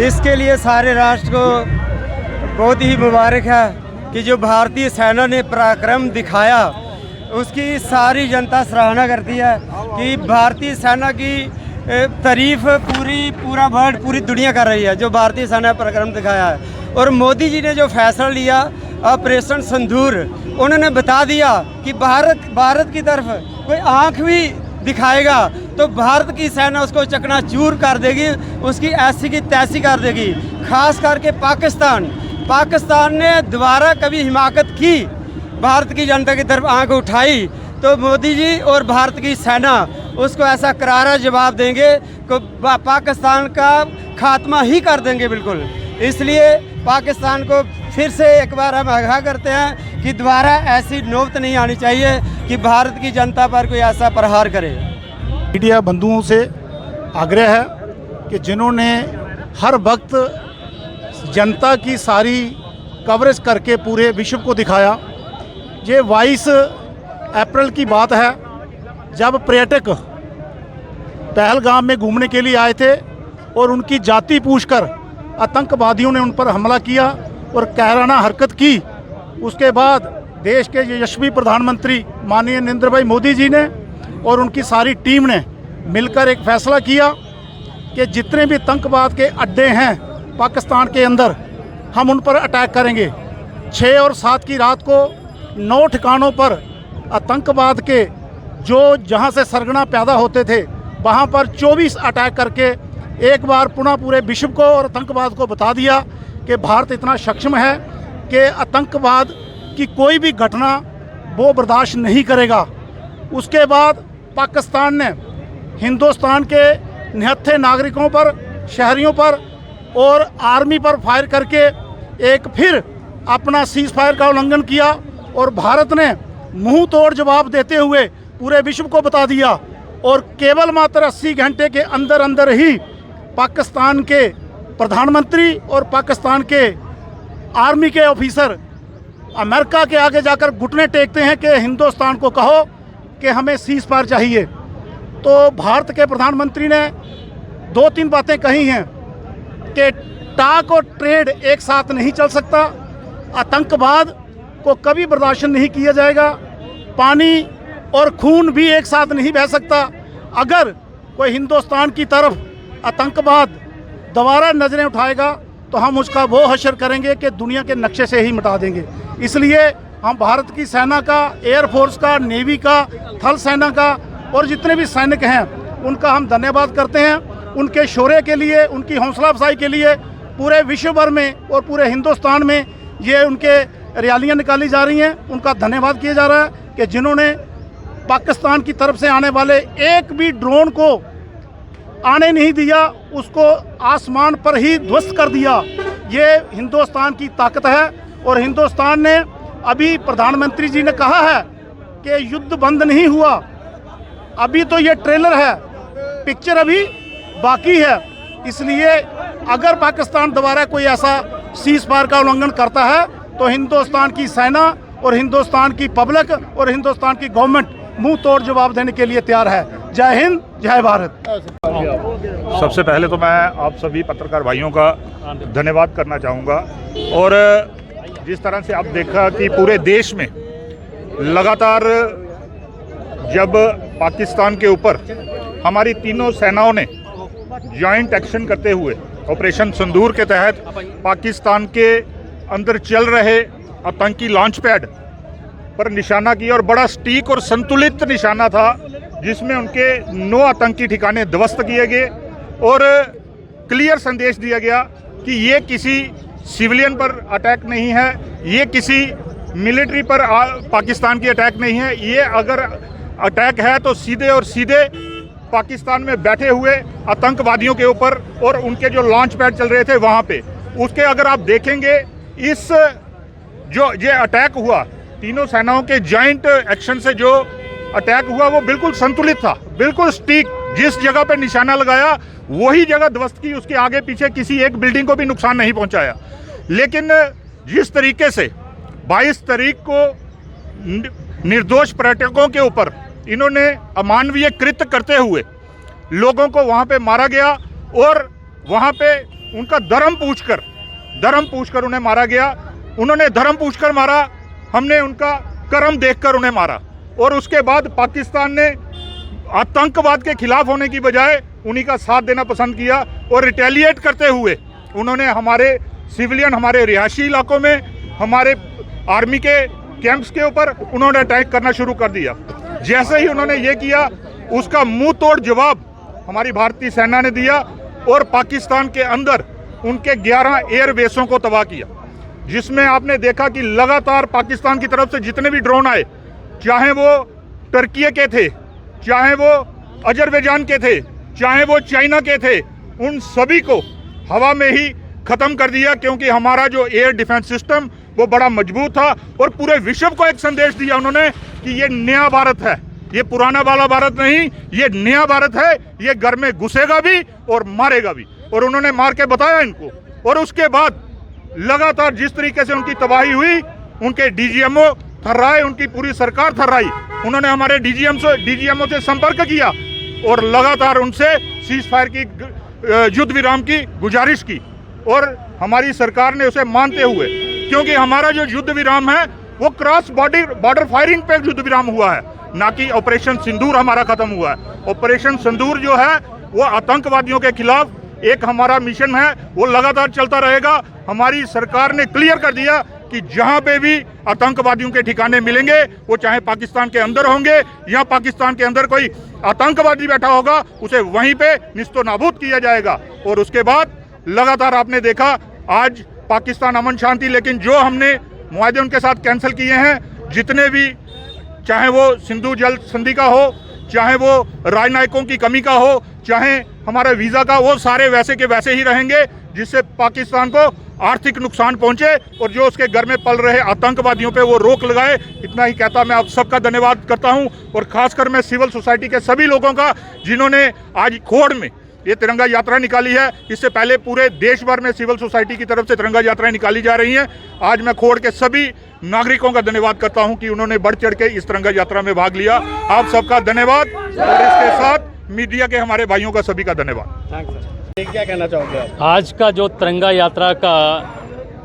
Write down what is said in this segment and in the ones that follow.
इसके लिए सारे राष्ट्र को बहुत ही मुबारक है कि जो भारतीय सेना ने पराक्रम दिखाया उसकी सारी जनता सराहना करती है कि भारतीय सेना की तारीफ पूरा वर्ल्ड, पूरी दुनिया कर रही है जो भारतीय सेना ने पराक्रम दिखाया है। और मोदी जी ने जो फैसला लिया ऑपरेशन सिंदूर, उन्होंने बता दिया कि भारत की तरफ कोई आंख भी दिखाएगा तो भारत की सेना उसको चकनाचूर कर देगी, उसकी ऐसी की तैसी कर देगी। खास करके पाकिस्तान ने दोबारा कभी हिमाकत की, भारत की जनता की तरफ आंख उठाई तो मोदी जी और भारत की सेना उसको ऐसा करारा जवाब देंगे कि पाकिस्तान का खात्मा ही कर देंगे बिल्कुल। इसलिए पाकिस्तान को फिर से एक बार हम आगाह करते हैं कि दोबारा ऐसी नौबत नहीं आनी चाहिए कि भारत की जनता पर कोई ऐसा प्रहार करे। मीडिया बंधुओं से आग्रह है कि जिन्होंने हर वक्त जनता की सारी कवरेज करके पूरे विश्व को दिखाया। ये 22 अप्रैल की बात है जब पर्यटक पहलगाम में घूमने के लिए आए थे और उनकी जाति पूछकर आतंकवादियों ने उन पर हमला किया और कहराना हरकत की। उसके बाद देश के यशस्वी प्रधानमंत्री माननीय नरेंद्र भाई मोदी जी ने और उनकी सारी टीम ने मिलकर एक फैसला किया कि जितने भी आतंकवाद के अड्डे हैं पाकिस्तान के अंदर हम उन पर अटैक करेंगे। 6 और 7 की रात को 9 ठिकानों पर आतंकवाद के जो जहां से सरगना पैदा होते थे वहां पर 24 अटैक करके एक बार पुनः पूरे विश्व को और आतंकवाद को बता दिया कि भारत इतना सक्षम है कि आतंकवाद की कोई भी घटना वो बर्दाश्त नहीं करेगा। उसके बाद पाकिस्तान ने हिंदुस्तान के निहत्थे नागरिकों पर, शहरियों पर और आर्मी पर फायर करके एक फिर अपना सीज फायर का उल्लंघन किया और भारत ने मुंह तोड़ जवाब देते हुए पूरे विश्व को बता दिया। और केवल मात्र 80 घंटे के अंदर अंदर ही पाकिस्तान के प्रधानमंत्री और पाकिस्तान के आर्मी के ऑफिसर अमेरिका के आगे जाकर घुटने टेकते हैं कि हिंदुस्तान को कहो कि हमें सीज फायर चाहिए। तो भारत के प्रधानमंत्री ने 2-3 बातें कही हैं कि टाक और ट्रेड एक साथ नहीं चल सकता, आतंकवाद को कभी बर्दाश्त नहीं किया जाएगा, पानी और खून भी एक साथ नहीं बह सकता। अगर कोई हिंदुस्तान की तरफ आतंकवाद दोबारा नज़रें उठाएगा तो हम उसका वो हशर करेंगे कि दुनिया के नक्शे से ही मिटा देंगे। इसलिए हम भारत की सेना का, एयरफोर्स का, नेवी का, थल सेना का और जितने भी सैनिक हैं उनका हम धन्यवाद करते हैं। उनके शौर्य के लिए, उनकी हौसला अफजाई के लिए पूरे विश्व भर में और पूरे हिंदुस्तान में ये उनके रैलियाँ निकाली जा रही हैं। उनका धन्यवाद किया जा रहा है कि जिन्होंने पाकिस्तान की तरफ से आने वाले एक भी ड्रोन को आने नहीं दिया, उसको आसमान पर ही ध्वस्त कर दिया। ये हिंदुस्तान की ताकत है। और हिंदुस्तान ने, अभी प्रधानमंत्री जी ने कहा है कि युद्ध बंद नहीं हुआ, अभी तो ये ट्रेलर है, पिक्चर अभी बाकी है। इसलिए अगर पाकिस्तान दोबारा कोई ऐसा सीज फायर का उल्लंघन करता है तो हिंदुस्तान की सेना और हिंदुस्तान की पब्लिक और हिंदुस्तान की गवर्नमेंट मुंह तोड़ जवाब देने के लिए तैयार है। जय हिंद, जय भारत। सबसे पहले तो मैं आप सभी पत्रकार भाइयों का धन्यवाद करना चाहूँगा। और जिस तरह से आप देखा कि पूरे देश में लगातार जब पाकिस्तान के ऊपर हमारी तीनों सेनाओं ने जॉइंट एक्शन करते हुए ऑपरेशन सिंदूर के तहत पाकिस्तान के अंदर चल रहे आतंकी लॉन्च पैड पर निशाना किया और बड़ा सटीक और संतुलित निशाना था, जिसमें उनके 9 आतंकी ठिकाने ध्वस्त किए गए और क्लियर संदेश दिया गया कि ये किसी सिविलियन पर अटैक नहीं है, ये किसी मिलिट्री पर पाकिस्तान की अटैक नहीं है। ये अगर अटैक है तो सीधे और सीधे पाकिस्तान में बैठे हुए आतंकवादियों के ऊपर और उनके जो लॉन्च पैड चल रहे थे वहाँ पे। उसके अगर आप देखेंगे इस जो ये अटैक हुआ, तीनों सेनाओं के जॉइंट एक्शन से जो अटैक हुआ वो बिल्कुल संतुलित था, बिल्कुल सटीक। जिस जगह पे निशाना लगाया वही जगह ध्वस्त की, उसके आगे पीछे किसी एक बिल्डिंग को भी नुकसान नहीं पहुंचाया। लेकिन जिस तरीके से 22 तारीख को निर्दोष पर्यटकों के ऊपर इन्होंने अमानवीय कृत्य करते हुए लोगों को वहां पे मारा गया और वहां पे उनका धर्म पूछकर उन्हें मारा गया। उन्होंने धर्म पूछकर मारा, हमने उनका कर्म देखकर उन्हें मारा। और उसके बाद पाकिस्तान ने आतंकवाद के खिलाफ होने की बजाय उन्हीं का साथ देना पसंद किया और रिटेलिएट करते हुए उन्होंने हमारे सिविलियन, हमारे रिहायशी इलाकों में, हमारे आर्मी के कैंप्स के ऊपर उन्होंने अटैक करना शुरू कर दिया। जैसे ही उन्होंने ये किया, उसका मुंह तोड़ जवाब हमारी भारतीय सेना ने दिया और पाकिस्तान के अंदर उनके 11 एयरबेसों को तबाह किया, जिसमें आपने देखा कि लगातार पाकिस्तान की तरफ से जितने भी ड्रोन आए, चाहे वो टर्की के थे, चाहे वो अजरबैजान के थे, चाहे वो चाइना के थे, उन सभी को हवा में ही खत्म कर दिया। क्योंकि हमारा जो एयर डिफेंस सिस्टम वो बड़ा मजबूत था और पूरे विश्व को एक संदेश दिया उन्होंने कि ये नया भारत है, ये पुराना वाला भारत नहीं, ये नया भारत है, ये घर में घुसेगा भी और मारेगा भी। और उन्होंने मार के बताया इनको। और उसके बाद लगातार जिस तरीके से उनकी तबाही हुई, उनके डीजीएमओ थर्राए, उनकी पूरी सरकार थर्राई। उन्होंने हमारे डीजीएमओ से संपर्क किया और लगातार उनसे सीज फायर की, युद्ध विराम की गुजारिश की और हमारी सरकार ने उसे मानते हुए, क्योंकि हमारा जो युद्ध विराम है वो क्रॉस बॉर्डर फायरिंग पे युद्ध विराम हुआ है, ना कि ऑपरेशन सिंदूर हमारा खत्म हुआ है। ऑपरेशन सिंदूर जो है वो आतंकवादियों के खिलाफ एक हमारा मिशन है, वो लगातार चलता रहेगा। हमारी सरकार ने क्लियर कर दिया कि जहां पे भी आतंकवादियों के ठिकाने मिलेंगे, वो चाहे पाकिस्तान के अंदर होंगे या पाकिस्तान के अंदर कोई आतंकवादी बैठा होगा, उसे वहीं पे निस्तो नाबूद किया जाएगा। और उसके बाद लगातार आपने देखा आज पाकिस्तान अमन शांति, लेकिन जो हमने मुआहदे उनके साथ कैंसिल किए हैं, जितने भी, चाहे वो सिंधु जल संधि का हो, चाहे वो राजनयिकों की कमी का हो, चाहे हमारा वीज़ा का, वो सारे वैसे के वैसे ही रहेंगे, जिससे पाकिस्तान को आर्थिक नुकसान पहुंचे और जो उसके घर में पल रहे आतंकवादियों पे वो रोक लगाए। इतना ही कहता मैं आप सबका धन्यवाद करता हूं और खासकर मैं सिविल सोसाइटी के सभी लोगों का, जिन्होंने आज खोड़ में ये तिरंगा यात्रा निकाली है। इससे पहले पूरे देश भर में सिविल सोसाइटी की तरफ से तिरंगा यात्राएं निकाली जा रही हैं। आज मैं खोड़ के सभी नागरिकों का धन्यवाद करता हूं कि उन्होंने बढ़ चढ़ के इस तिरंगा यात्रा में भाग लिया। आप सबका धन्यवाद और इसके साथ मीडिया के हमारे भाइयों का सभी का धन्यवाद। क्या कहना चाहोगे आप? आज का जो तिरंगा यात्रा का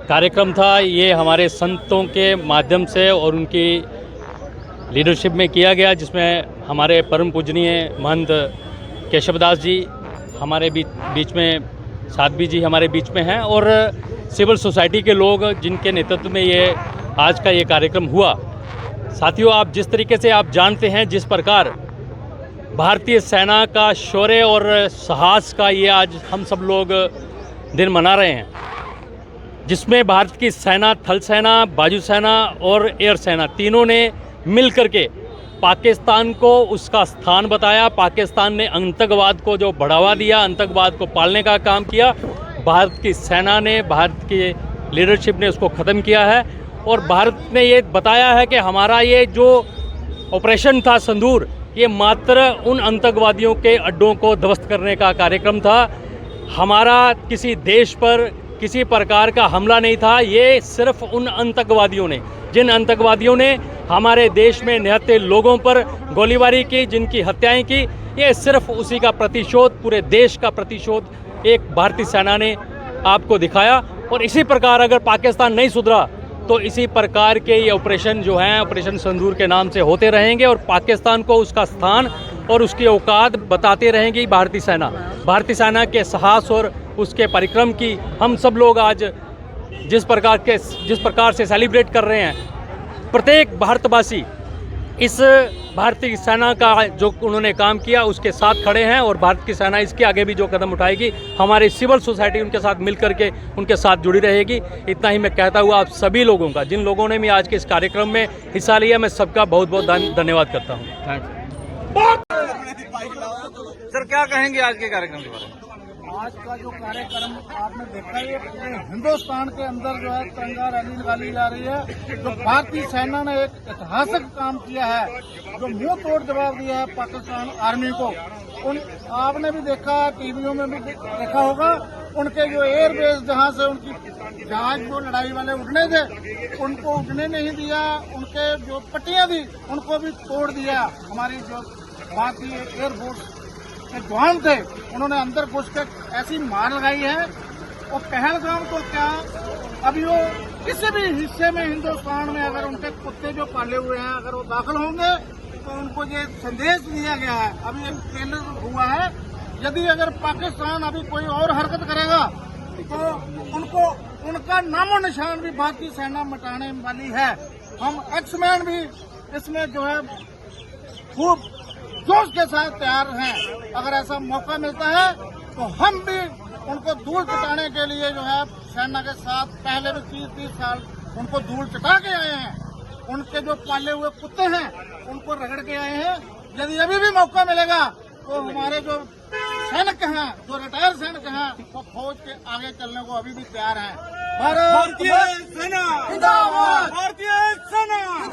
कार्यक्रम था, ये हमारे संतों के माध्यम से और उनकी लीडरशिप में किया गया, जिसमें हमारे परम पूजनीय महंत केशवदास जी हमारे बीच में, साध्वी जी हमारे बीच में हैं, और सिविल सोसाइटी के लोग जिनके नेतृत्व में ये आज का ये कार्यक्रम हुआ। साथियों, आप जिस तरीके से आप जानते हैं, जिस प्रकार भारतीय सेना का शौर्य और साहस का ये आज हम सब लोग दिन मना रहे हैं, जिसमें भारत की सेना, थल सेना, बाजू सेना और एयर सेना तीनों ने मिल करके पाकिस्तान को उसका स्थान बताया। पाकिस्तान ने आतंकवाद को जो बढ़ावा दिया, आतंकवाद को पालने का काम किया, भारत की सेना ने, भारत की लीडरशिप ने उसको ख़त्म किया है। और भारत ने ये बताया है कि हमारा ये जो ऑपरेशन था सिंदूर, ये मात्र उन आतंकवादियों के अड्डों को ध्वस्त करने का कार्यक्रम था। हमारा किसी देश पर किसी प्रकार का हमला नहीं था। ये सिर्फ उन आतंकवादियों ने, जिन आतंकवादियों ने हमारे देश में निहत्थे लोगों पर गोलीबारी की, जिनकी हत्याएं की, ये सिर्फ उसी का प्रतिशोध, पूरे देश का प्रतिशोध एक भारतीय सेना ने आपको दिखाया। और इसी प्रकार अगर पाकिस्तान नहीं सुधरा तो इसी प्रकार के ये ऑपरेशन जो हैं, ऑपरेशन सिंदूर के नाम से होते रहेंगे और पाकिस्तान को उसका स्थान और उसकी औकात बताते रहेंगी भारतीय सेना। भारतीय सेना के साहस और उसके परिक्रम की हम सब लोग आज जिस प्रकार से सेलिब्रेट कर रहे हैं, प्रत्येक भारतवासी इस भारतीय सेना का जो उन्होंने काम किया उसके साथ खड़े हैं और भारत की सेना इसके आगे भी जो कदम उठाएगी, हमारी सिविल सोसाइटी उनके साथ मिल करके उनके साथ जुड़ी रहेगी। इतना ही मैं कहता हुआ आप सभी लोगों का, जिन लोगों ने भी आज के इस कार्यक्रम में हिस्सा लिया, मैं सबका बहुत बहुत धन्यवाद करता हूँ। सर, क्या कहेंगे आज के कार्यक्रम के बारे में? आज का जो कार्यक्रम आपने देखा, ये पूरे हिंदुस्तान के अंदर जो है तिरंगा रैली निकाली जा रही है। जो भारतीय सेना ने एक ऐतिहासिक काम किया है, जो मुंह तोड़ जवाब दिया है पाकिस्तान आर्मी को। आपने भी देखा, टीवियों में भी देखा होगा, उनके जो एयरबेस जहां से उनकी जहाज जो लड़ाई वाले उड़ने थे, उनको उड़ने नहीं दिया, उनके जो पट्टियां थी उनको भी तोड़ दिया। हमारी जो भारतीय एयरफोर्स के जवान थे, उन्होंने अंदर घुस कर ऐसी मार लगाई है वो पहलगाम तो क्या, अभी वो किसी भी हिस्से में हिंदुस्तान में अगर उनके कुत्ते जो पाले हुए हैं अगर वो दाखिल होंगे तो उनको ये संदेश दिया गया है, अभी एक ट्रेलर हुआ है, यदि अगर पाकिस्तान अभी कोई और हरकत करेगा तो उनको उनका नामो निशान भी भारतीय सेना मिटाने वाली है। हम एक्समैन भी इसमें जो है खूब जोश के साथ तैयार हैं। अगर ऐसा मौका मिलता है तो हम भी उनको धूल चटाने के लिए जो है सेना के साथ पहले भी 30-30 साल उनको धूल चटा के आए हैं। उनके जो पाले हुए कुत्ते हैं उनको रगड़ के आए हैं। यदि अभी भी मौका मिलेगा तो हमारे जो सैनिक हैं, जो रिटायर सैनिक हैं, वो फौज के आगे चलने को अभी भी तैयार हैं। भारतीय सेना जिंदाबाद। भारतीय सेना